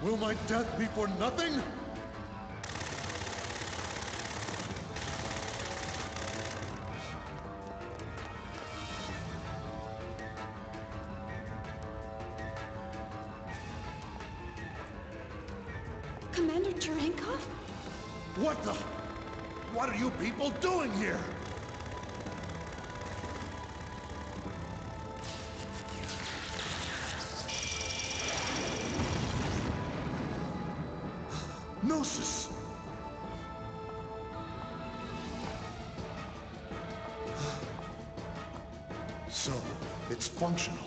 Will my death be for nothing? Commander Cherenkov? What the? What are you people doing here? Gnosis! So, it's functional.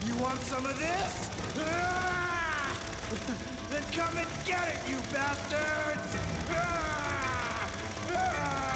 You want some of this? Ah! Then come and get it, you bastards! Ah! Ah!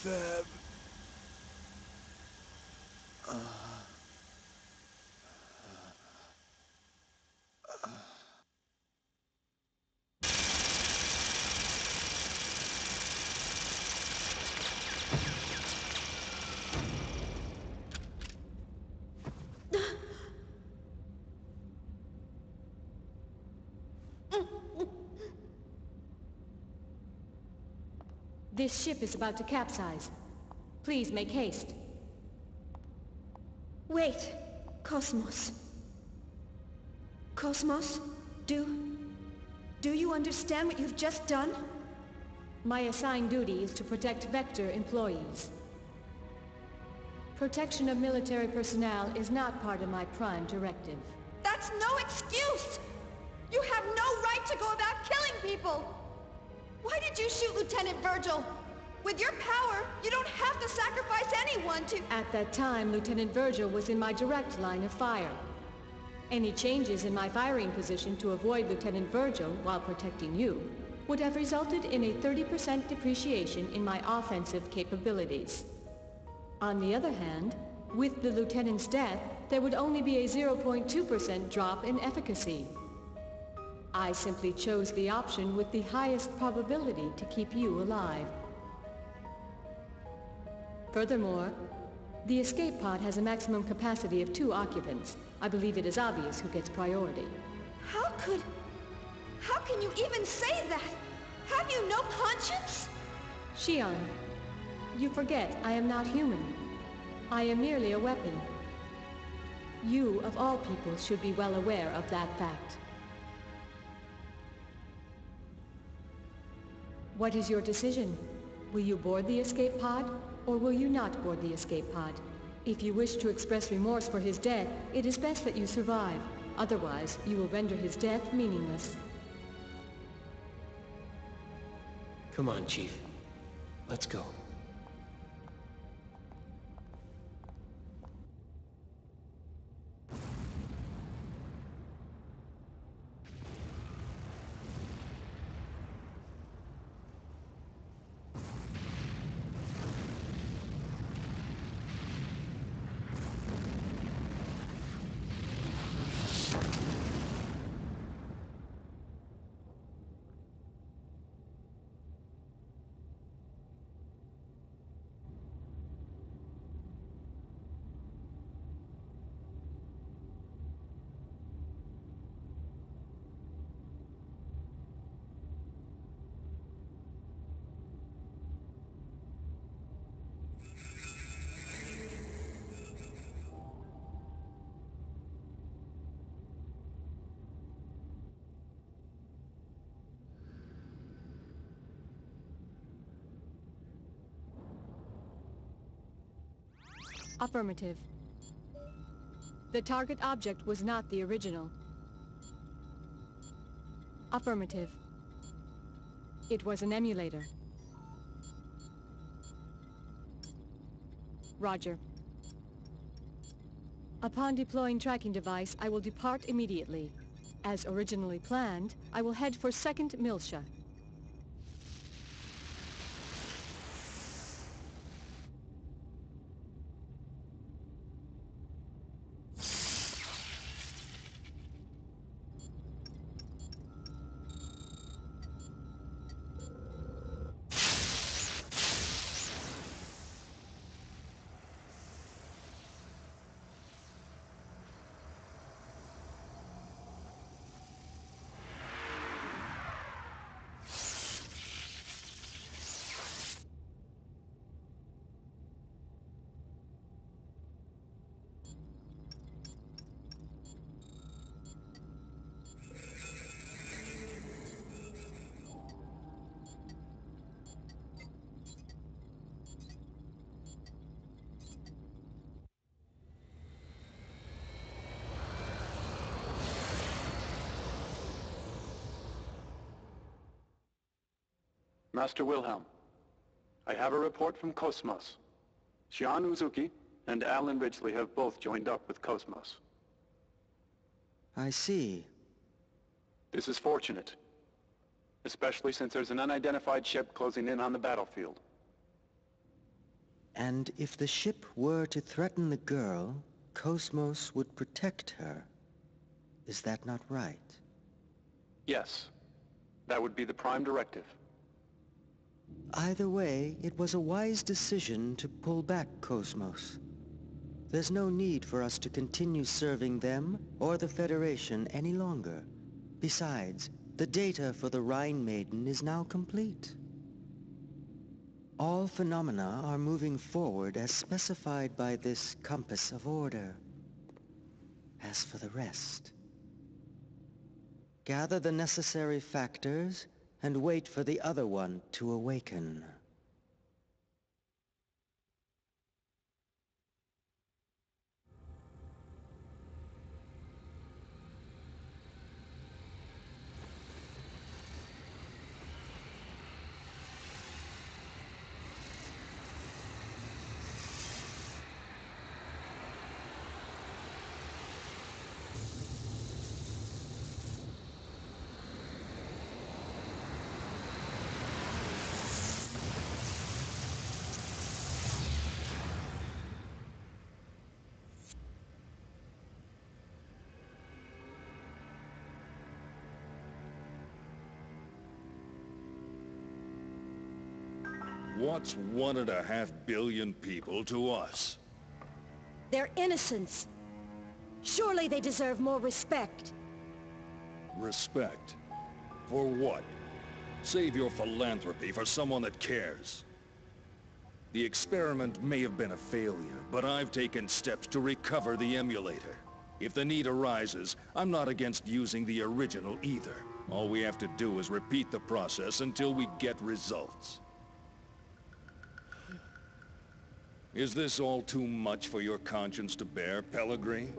Fab. This ship is about to capsize. Please make haste. Wait, Cosmos. Cosmos, do you understand what you've just done? My assigned duty is to protect Vector employees. Protection of military personnel is not part of my prime directive. That's no excuse! You have no right to go about killing people! Why did you shoot Lieutenant Virgil? With your power, you don't have to sacrifice anyone to— At that time, Lieutenant Virgil was in my direct line of fire. Any changes in my firing position to avoid Lieutenant Virgil while protecting you would have resulted in a 30% depreciation in my offensive capabilities. On the other hand, with the Lieutenant's death, there would only be a 0.2% drop in efficacy. I simply chose the option with the highest probability to keep you alive. Furthermore, the escape pod has a maximum capacity of 2 occupants. I believe it is obvious who gets priority. How can you even say that? Have you no conscience? Shion, you forget I am not human. I am merely a weapon. You, of all people, should be well aware of that fact. What is your decision? Will you board the escape pod, or will you not board the escape pod? If you wish to express remorse for his death, it is best that you survive. Otherwise, you will render his death meaningless. Come on, Chief. Let's go. Affirmative. The target object was not the original. Affirmative. It was an emulator. Roger. Upon deploying tracking device, I will depart immediately. As originally planned, I will head for 2nd Miltia. Master Wilhelm, I have a report from Cosmos. Shion Uzuki and Alan Ridgely have both joined up with Cosmos. I see. This is fortunate, especially since there's an unidentified ship closing in on the battlefield. And if the ship were to threaten the girl, Cosmos would protect her. Is that not right? Yes, that would be the prime directive. Either way, it was a wise decision to pull back Cosmos. There's no need for us to continue serving them or the Federation any longer. Besides, the data for the Rhine Maiden is now complete. All phenomena are moving forward as specified by this compass of order. As for the rest, gather the necessary factors and wait for the other one to awaken. What's 1.5 billion people to us? They're innocents. Surely they deserve more respect. Respect? For what? Save your philanthropy for someone that cares. The experiment may have been a failure, but I've taken steps to recover the emulator. If the need arises, I'm not against using the original either. All we have to do is repeat the process until we get results. Is this all too much for your conscience to bear, Pellegrini?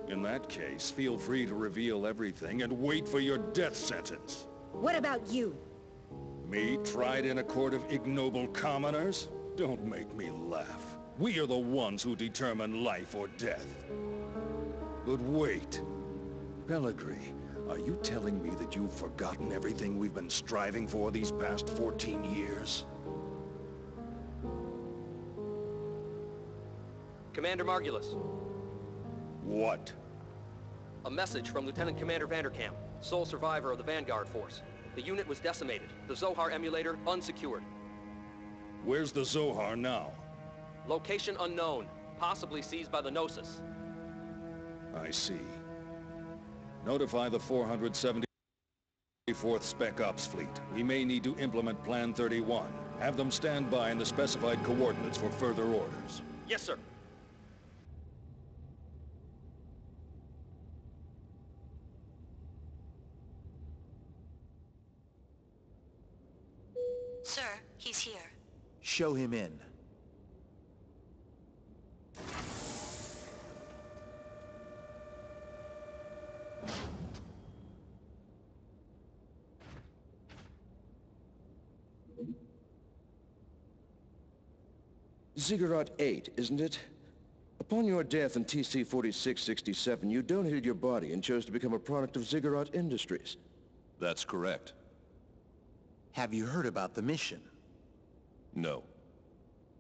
In that case, feel free to reveal everything and wait for your death sentence. What about you? Me, tried in a court of ignoble commoners? Don't make me laugh. We are the ones who determine life or death. But wait. Pellegrini, are you telling me that you've forgotten everything we've been striving for these past 14 years? Commander Margulis. What? A message from Lieutenant Commander Vanderkamp, sole survivor of the Vanguard Force. The unit was decimated. The Zohar emulator unsecured. Where's the Zohar now? Location unknown, possibly seized by the Gnosis. I see. Notify the 474th Spec Ops Fleet. We may need to implement Plan 31. Have them stand by in the specified coordinates for further orders. Yes, sir. Sir, he's here. Show him in. Ziggurat 8, isn't it? Upon your death in TC-4667, you donated your body and chose to become a product of Ziggurat Industries. That's correct. Have you heard about the mission? No.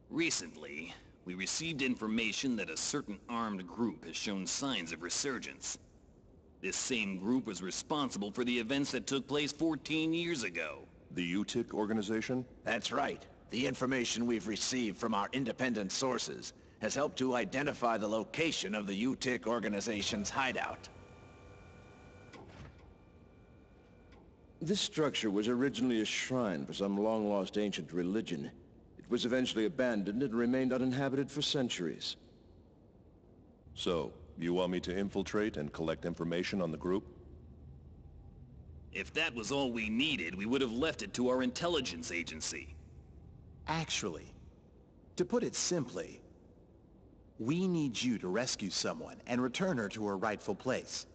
Recently, we received information that a certain armed group has shown signs of resurgence. This same group was responsible for the events that took place 14 years ago. The UTIC organization? That's right. The information we've received from our independent sources has helped to identify the location of the UTIC organization's hideout. This structure was originally a shrine for some long-lost ancient religion. It was eventually abandoned and remained uninhabited for centuries. So, you want me to infiltrate and collect information on the group? If that was all we needed, we would have left it to our intelligence agency. Actually, to put it simply, we need you to rescue someone and return her to her rightful place.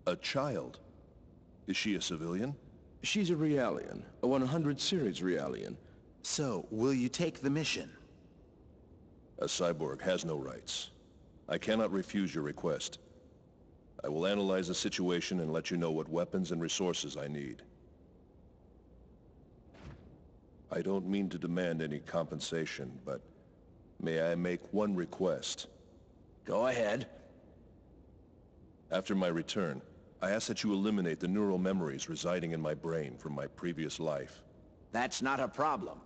A child? Is she a civilian? She's a Realian, a 100 series Realian. So, will you take the mission? A cyborg has no rights. I cannot refuse your request. I will analyze the situation and let you know what weapons and resources I need. I don't mean to demand any compensation, but may I make one request? Go ahead. After my return, I ask that you eliminate the neural memories residing in my brain from my previous life. That's not a problem.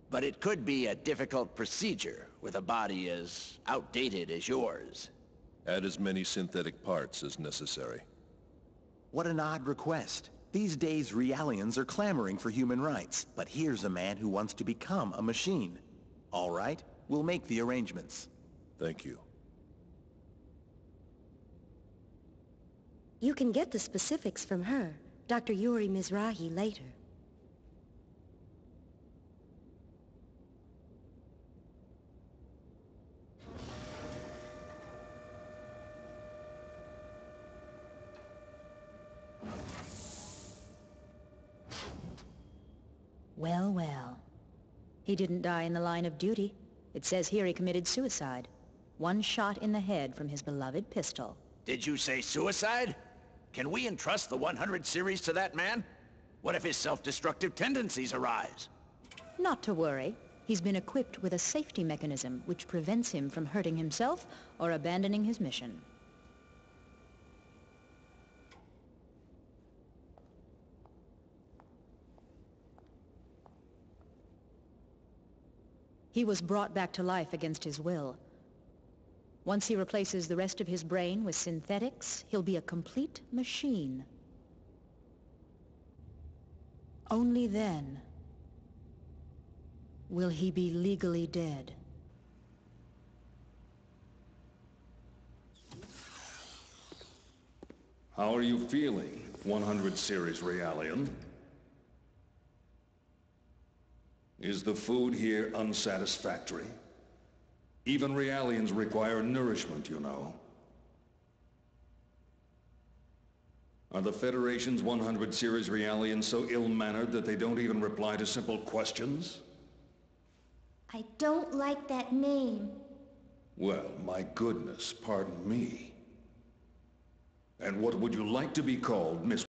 But it could be a difficult procedure with a body as outdated as yours. Add as many synthetic parts as necessary. What an odd request. These days, Realians are clamoring for human rights, but here's a man who wants to become a machine. All right, we'll make the arrangements. Thank you. You can get the specifics from her, Dr. Yuri Mizrahi, later. Well, well. He didn't die in the line of duty. It says here he committed suicide. One shot in the head from his beloved pistol. Did you say suicide? Can we entrust the 100 series to that man? What if his self-destructive tendencies arise? Not to worry. He's been equipped with a safety mechanism which prevents him from hurting himself or abandoning his mission. He was brought back to life against his will. Once he replaces the rest of his brain with synthetics, he'll be a complete machine. Only then will he be legally dead. How are you feeling, 100 series Realian? Is the food here unsatisfactory? Even Realians require nourishment, you know. Are the Federation's 100 series Realians so ill-mannered that they don't even reply to simple questions? I don't like that name. Well, my goodness, pardon me. And what would you like to be called, Miss